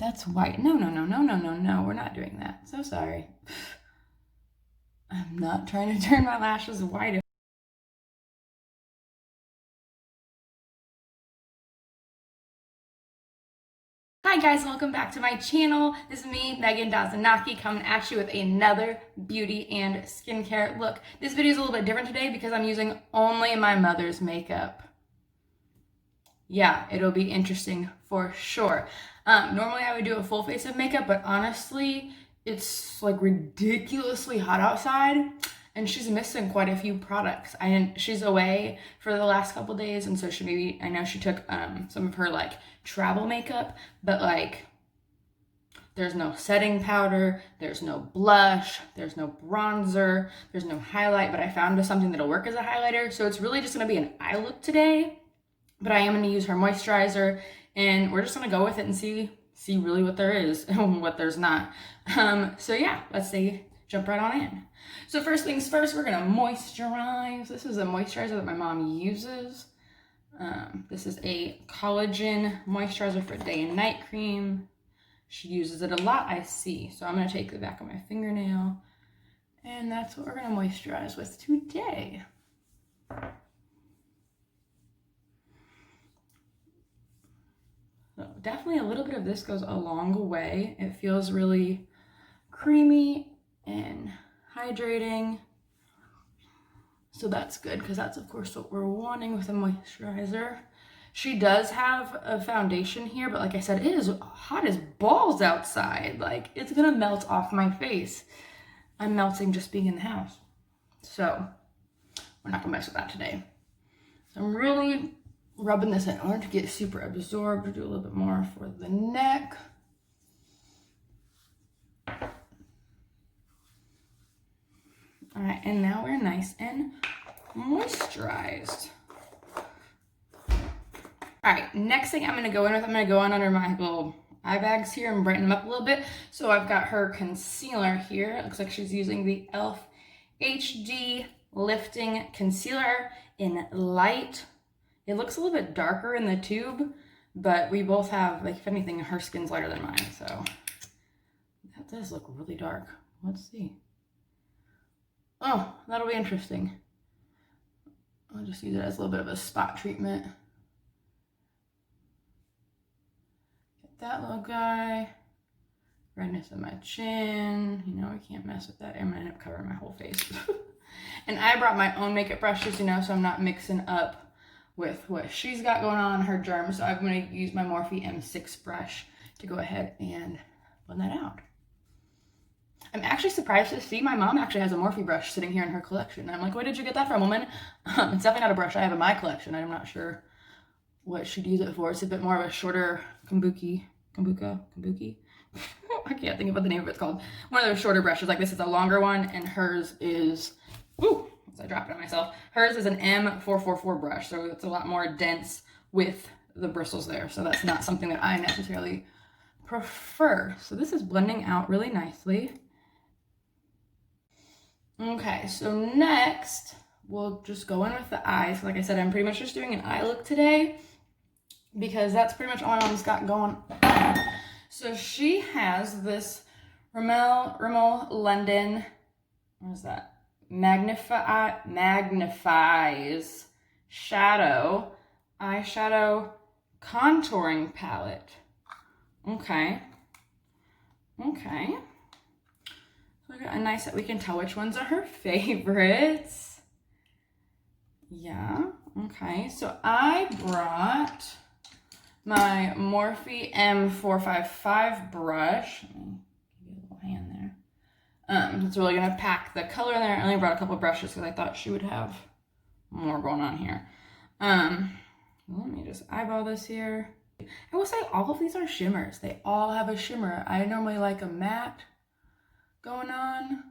That's white. No, no, no, no, no, no, no. We're not doing that. So sorry. I'm not trying to turn my lashes white. Hi guys, welcome back to my channel. This is me, Megan Dazanaki, coming at you with another beauty and skincare look. This video is a little bit different today because I'm using only my mother's makeup. Yeah, it'll be interesting for sure. Normally I would do a full face of makeup, but honestly, it's like ridiculously hot outside and she's missing quite a few products. She's away for the last couple days, and so I know she took some of her like travel makeup, but like there's no setting powder, there's no blush, there's no bronzer, there's no highlight, but I found something that'll work as a highlighter. So it's really just gonna be an eye look today, but I am gonna use her moisturizer and we're just gonna go with it and see really what there is and what there's not. So yeah, let's jump right on in. So first things first, we're gonna moisturize. This is a moisturizer that my mom uses. This is a collagen moisturizer for day and night cream. She uses it a lot, I see. So I'm gonna take the back of my fingernail and that's what we're gonna moisturize with today. So definitely a little bit of this goes a long way. It feels really creamy and hydrating. So that's good because that's of course what we're wanting with a moisturizer. She does have a foundation here, but like I said, it is hot as balls outside. Like it's gonna melt off my face. I'm melting just being in the house. So we're not gonna mess with that today. So I'm really rubbing this in order to get super absorbed. We'll do a little bit more for the neck. All right, and now we're nice and moisturized. All right, next thing I'm gonna go in under my little eye bags here and brighten them up a little bit. So I've got her concealer here. It looks like she's using the E.L.F. HD Lifting Concealer in Light. It looks a little bit darker in the tube, but we both have, like, if anything, her skin's lighter than mine, so that does look really dark. Let's see. Oh, that'll be interesting. I'll just use it as a little bit of a spot treatment. Get that little guy. Redness in my chin. You know, I can't mess with that. I'm gonna end up covering my whole face. And I brought my own makeup brushes, you know, so I'm not mixing up with what she's got going on, her germs. So I'm gonna use my Morphe M6 brush to go ahead and blend that out. I'm actually surprised to see my mom actually has a Morphe brush sitting here in her collection. I'm like, where did you get that from, woman? It's definitely not a brush I have in my collection. I'm not sure what she'd use it for. It's a bit more of a shorter kabuki. I can't think of what the name of it's called. One of those shorter brushes. Like this is a longer one, and hers is, ooh, I dropped it on myself. Hers is an M444 brush, so it's a lot more dense with the bristles there. So that's not something that I necessarily prefer. So this is blending out really nicely. Okay, so next we'll just go in with the eyes. Like I said, I'm pretty much just doing an eye look today because that's pretty much all my mom's got going on. So she has this Rimmel London, what is that? Magnif'Eyes eyeshadow contouring palette. Okay. Look at nice that we can tell which ones are her favorites. Yeah, okay. So I brought my Morphe M455 brush. Let me give you a little hand there. It's really gonna pack the color in there. I only brought a couple brushes because I thought she would have more going on here. Let me just eyeball this here. I will say all of these are shimmers. They all have a shimmer. I normally like a matte going on,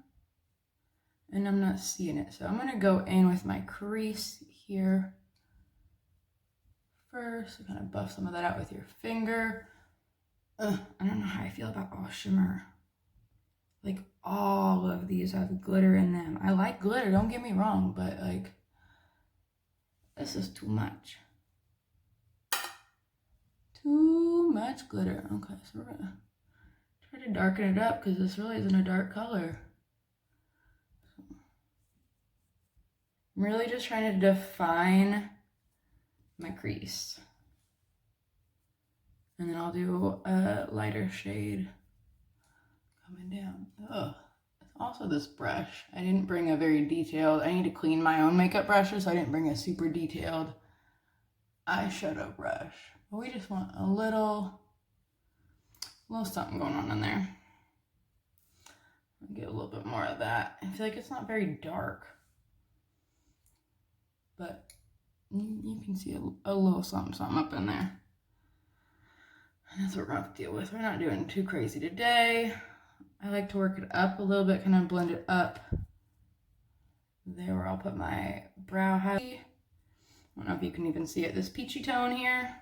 and I'm not seeing it. So I'm gonna go in with my crease here first. Kind of buff some of that out with your finger. I don't know how I feel about all shimmer. Like all of these have glitter in them. I like glitter, don't get me wrong, but like this is too much. Too much glitter. Okay, so we're gonna try to darken it up because this really isn't a dark color. I'm really just trying to define my crease. And then I'll do a lighter shade coming down. Oh, also this brush. I didn't bring a very detailed, I need to clean my own makeup brushes, so I didn't bring a super detailed eyeshadow brush. But we just want a little something going on in there. I'll get a little bit more of that. I feel like it's not very dark, but you can see a little something up in there. And that's what we're going to deal with. We're not doing too crazy today. I like to work it up a little bit, kind of blend it up. There where I'll put my brow highlight. I don't know if you can even see it. This peachy tone here.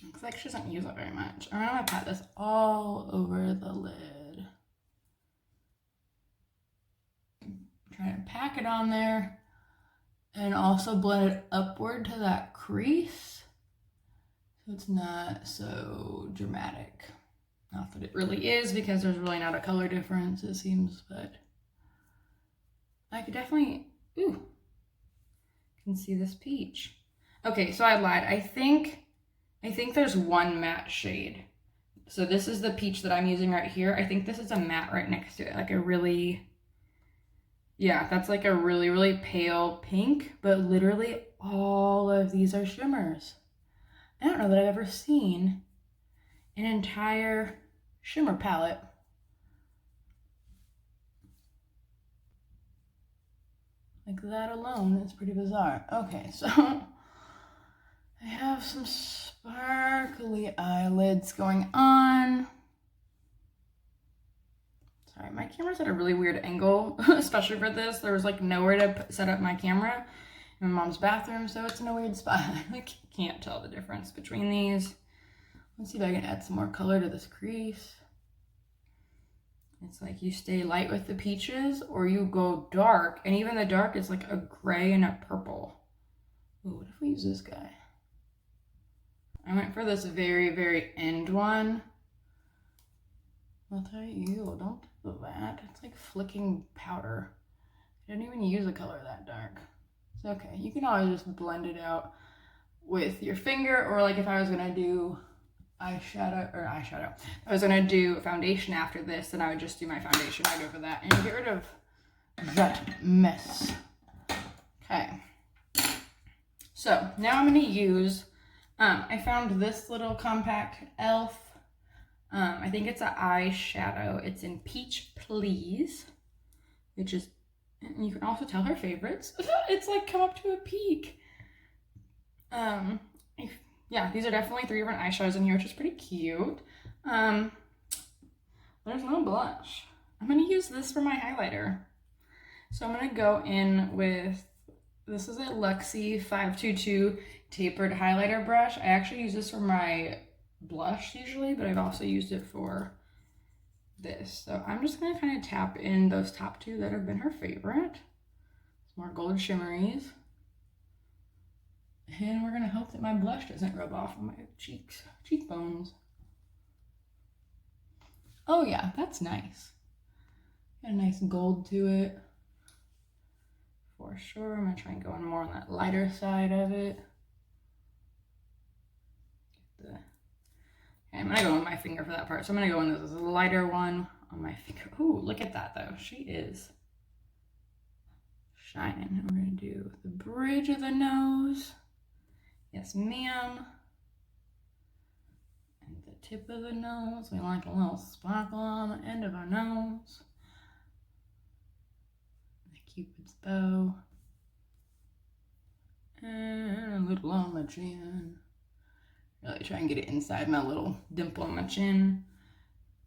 Looks like she doesn't use it very much. I'm going to pat this all over the lid. Try to pack it on there. And also blend it upward to that crease. So it's not so dramatic. Not that it really is, because there's really not a color difference, it seems, but I could definitely, ooh, can see this peach. Okay, so I lied. I think there's one matte shade. So this is the peach that I'm using right here. I think this is a matte right next to it, like a really, yeah, that's like a really, really pale pink, but literally all of these are shimmers. I don't know that I've ever seen an entire shimmer palette. Like that alone is pretty bizarre. Okay, so I have some sparkly eyelids going on. Sorry, my camera's at a really weird angle, especially for this. There was like nowhere to set up my camera in my mom's bathroom, so it's in a weird spot. I can't tell the difference between these. Let's see if I can add some more color to this crease. It's like you stay light with the peaches or you go dark, and even the dark is like a gray and a purple. Ooh, what if we use this guy? I went for this very, very end one. I'll tell you, don't do that. It's like flicking powder. I didn't even use a color that dark. It's okay. You can always just blend it out with your finger, or like if I was gonna do eyeshadow. I was gonna do foundation after this, and I would just do my foundation right over that and get rid of that mess. Okay. So now I'm gonna use, I found this little compact E.L.F. I think it's an eyeshadow. It's in Peach Please, which is, and you can also tell her favorites. It's like come up to a peak. Yeah, these are definitely 3 different eyeshadows in here, which is pretty cute. There's no blush. I'm gonna use this for my highlighter. So I'm gonna go in with, this is a Luxie 522 tapered highlighter brush. I actually use this for my blush usually, but I've also used it for this. So I'm just gonna kind of tap in those top 2 that have been her favorite. Some more gold shimmeries. And we're gonna hope that my blush doesn't rub off on my cheekbones. Oh yeah, that's nice. Got a nice gold to it. For sure, I'm gonna try and go in more on that lighter side of it. Okay, I'm gonna go with my finger for that part. So I'm gonna go in this as a lighter one on my finger. Ooh, look at that though. She is shining. We're gonna do the bridge of the nose. Yes, ma'am. And the tip of the nose. We like a little sparkle on the end of our nose. The Cupid's bow. And a little on my chin. Really try and get it inside my little dimple on my chin.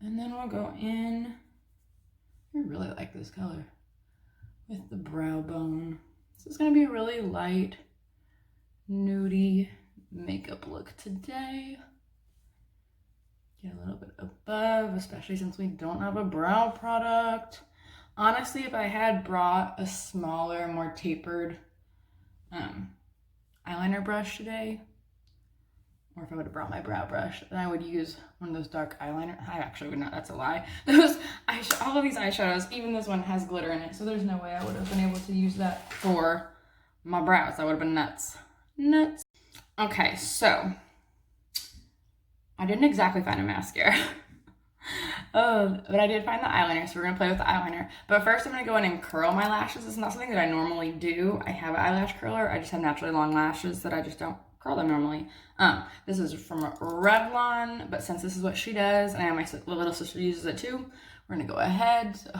And then we'll go in. I really like this color. With the brow bone. This is going to be a really light, nudie makeup look today. Get a little bit above, especially since we don't have a brow product. Honestly, if I had brought a smaller, more tapered eyeliner brush today, or if I would have brought my brow brush, then I would use one of those dark eyeliner. I actually would not, that's a lie. Those all of these eyeshadows, even this one has glitter in it, so there's no way I would have been able to use that for my brows. That would have been nuts. Nuts. Okay, so I didn't exactly find a mascara. But I did find the eyeliner, so we're gonna play with the eyeliner. But first I'm gonna go in and curl my lashes. This is not something that I normally do. I have an eyelash curler. I just have naturally long lashes that I just don't curl them normally. This is from Revlon, but since this is what she does, and I know my little sister uses it too, we're gonna go ahead. So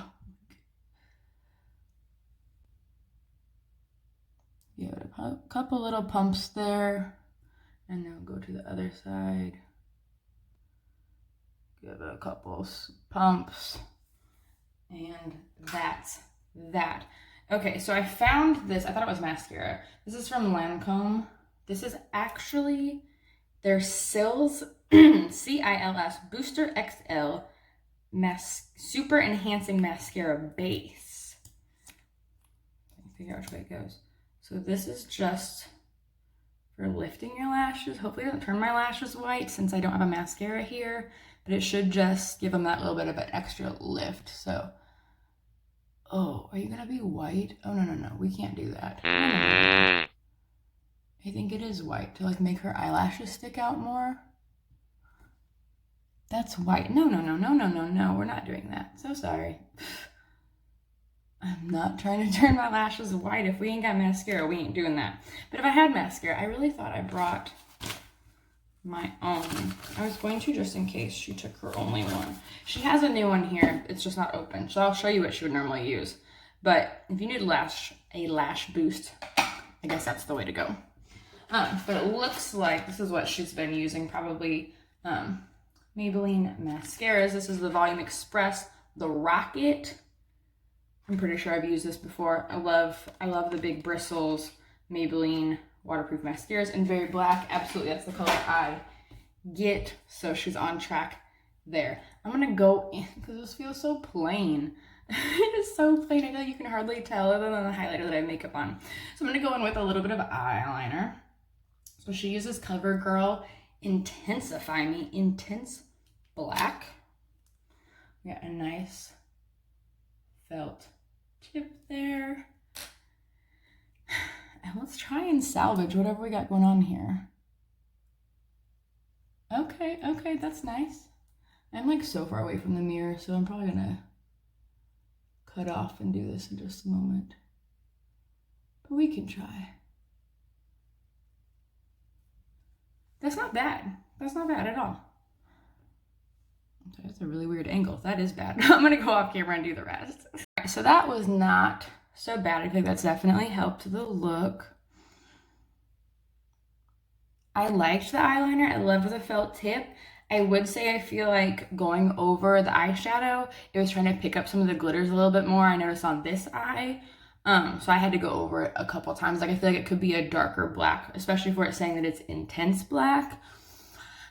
give it a couple little pumps there, and then we'll go to the other side. Give it a couple pumps, and that's that. Okay, so I found this. I thought it was mascara. This is from Lancome. This is actually their CILS, CILS Booster XL Super Enhancing Mascara Base. Let me figure out which way it goes. So this is just for lifting your lashes. Hopefully it doesn't turn my lashes white since I don't have a mascara here, but it should just give them that little bit of an extra lift. So, oh, are you gonna be white? Oh, no, we can't do that. No. I think it is white to like make her eyelashes stick out more. That's white. No, we're not doing that. So sorry. I'm not trying to turn my lashes white. If we ain't got mascara, we ain't doing that. But if I had mascara, I really thought I brought my own. I was going to just in case she took her only one. She has a new one here. It's just not open. So I'll show you what she would normally use. But if you need a lash boost, I guess that's the way to go. But it looks like this is what she's been using, probably Maybelline mascaras. This is the Volume Express, the Rocket. I'm pretty sure I've used this before. I love the big bristles Maybelline waterproof mascaras in Very Black. Absolutely, that's the color I get. So she's on track there. I'm gonna go in because this feels so plain. It is so plain. I feel like you can hardly tell other than the highlighter that I have makeup on. So I'm gonna go in with a little bit of eyeliner. So she uses Covergirl Intensify Me Intense Black. We got a nice felt tip there. And let's try and salvage whatever we got going on here. Okay, that's nice. I'm like so far away from the mirror, so I'm probably gonna cut off and do this in just a moment. But we can try. That's not bad. That's not bad at all. That's a really weird angle. That is bad. I'm gonna go off camera and do the rest. Right, so that was not so bad. I think that's definitely helped the look. I liked the eyeliner. I loved the felt tip. I would say I feel like going over the eyeshadow, it was trying to pick up some of the glitters a little bit more. I noticed on this eye. So I had to go over it a couple times. Like I feel like it could be a darker black, especially for it saying that it's intense black.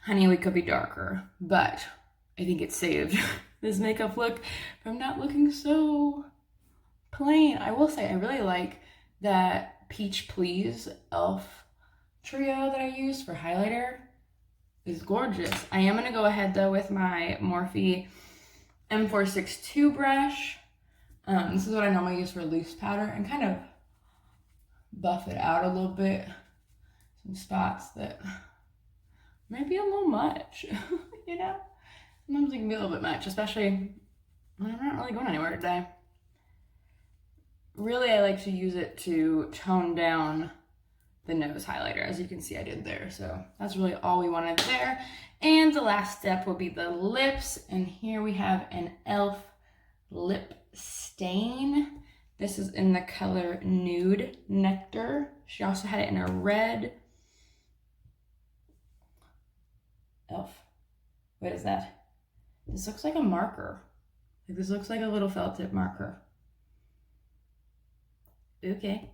Honey, we could be darker, but I think it saved this makeup look from not looking so plain. I will say I really like that Peach Please E.L.F. trio that I used for highlighter. Is gorgeous. I am gonna go ahead though with my Morphe M462 brush. This is what I normally use for loose powder and kind of buff it out a little bit. Some spots that might be a little much, you know? Sometimes it can be a little bit much, especially when I'm not really going anywhere today. Really, I like to use it to tone down the nose highlighter, as you can see I did there. So that's really all we wanted there. And the last step will be the lips. And here we have an E.L.F. lip stain. This is in the color Nude Nectar. She also had it in a red. E.L.F. What is that? This looks like a marker. Like this looks like a little felt tip marker. Okay.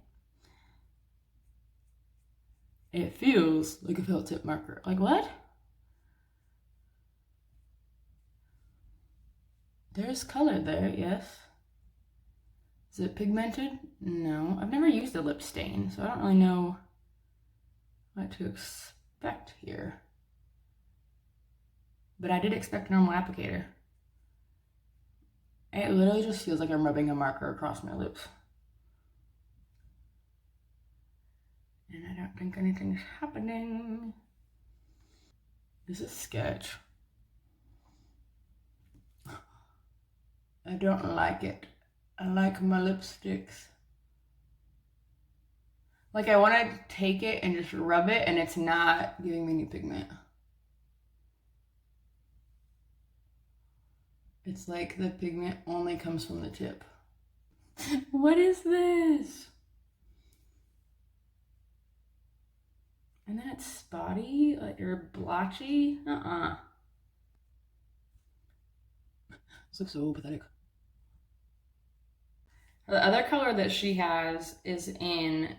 It feels like a felt tip marker. Like what? There's color there, yes. Is it pigmented? No. I've never used a lip stain, so I don't really know what to expect here. but I did expect a normal applicator. It literally just feels like I'm rubbing a marker across my lips. And I don't think anything's happening. This is sketch. I don't like it. I like my lipsticks. Like, I want to take it and just rub it, and it's not giving me any pigment. It's like the pigment only comes from the tip. What is this? And then it's spotty, like, or blotchy. This looks so pathetic. The other color that she has is in,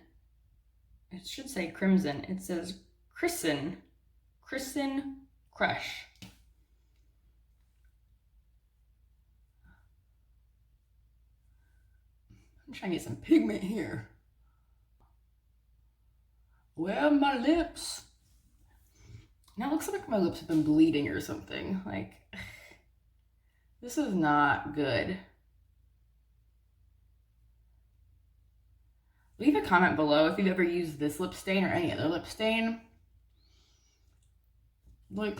it should say crimson. It says Crison Crush. I'm trying to get some pigment here. Where are my lips? Now it looks like my lips have been bleeding or something. Like, this is not good. Leave a comment below if you've ever used this lip stain or any other lip stain. Like,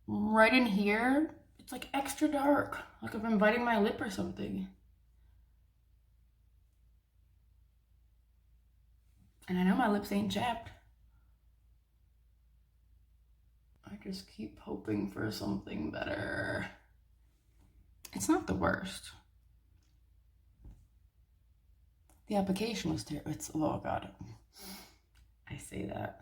right in here, it's like extra dark. Like I've been biting my lip or something. And I know my lips ain't chapped. I just keep hoping for something better. It's not the worst. The application was terrible. It's, oh God. I say that.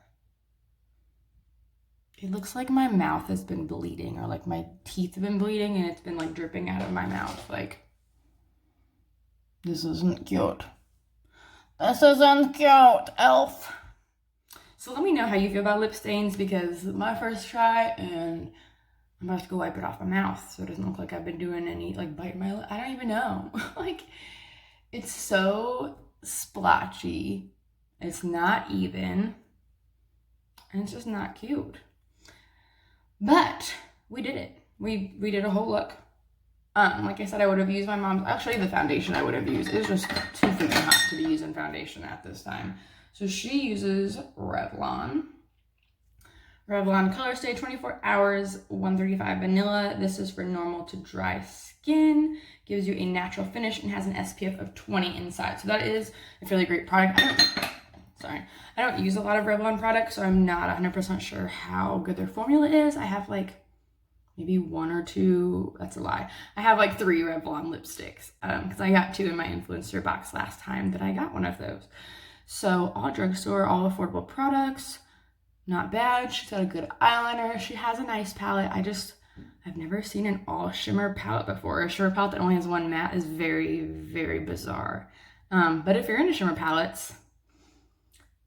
It looks like my mouth has been bleeding, or like my teeth have been bleeding and it's been like dripping out of my mouth. Like, this isn't cute. This isn't cute, E.L.F. So let me know how you feel about lip stains, because my first try, and I'm about to go wipe it off my mouth so it doesn't look like I've been doing any, like, biting my lip. I don't even know. Like, it's so splotchy. It's not even. And it's just not cute. But we did it. We did a whole look. Like I said, I would have used my mom's. I'll show you the foundation I would have used. It was just too freaking hot to be using foundation at this time. So she uses Revlon. Revlon ColorStay 24 hours, 135 vanilla. This is for normal to dry skin. Gives you a natural finish and has an SPF of 20 inside. So that is a fairly great product. I don't use a lot of Revlon products, so I'm not 100% sure how good their formula is. I have like maybe one or two, that's a lie. I have like 3 Revlon lipsticks because I got 2 in my influencer box last time that I got one of those. So all drugstore, all affordable products, not bad. She's got a good eyeliner. She has a nice palette. I've never seen an all shimmer palette before. A shimmer palette that only has one matte is very, very bizarre. But if you're into shimmer palettes,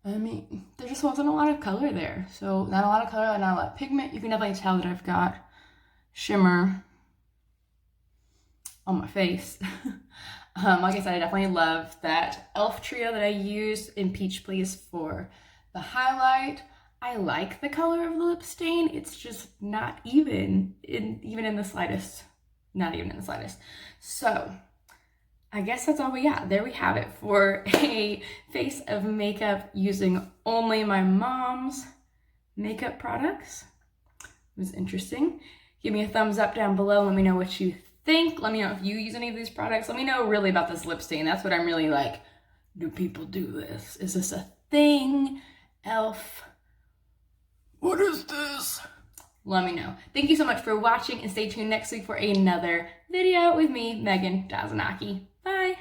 I mean, there just wasn't a lot of color there. So not a lot of color, not a lot of pigment. You can definitely tell that I've got shimmer on my face. Like I said, I definitely love that E.L.F. trio that I used in Peach Please for the highlight. I like the color of the lip stain. It's just not even in the slightest. Not even in the slightest. So I guess that's all we got. There we have it for a face of makeup using only my mom's makeup products. It was interesting. Give me a thumbs up down below. Let me know what you think. Let me know if you use any of these products. Let me know really about this lip stain. That's what I'm really like. Do people do this? Is this a thing? E.L.F. What is this? Let me know. Thank you so much for watching, and stay tuned next week for another video with me, Megan Dazanaki. Bye.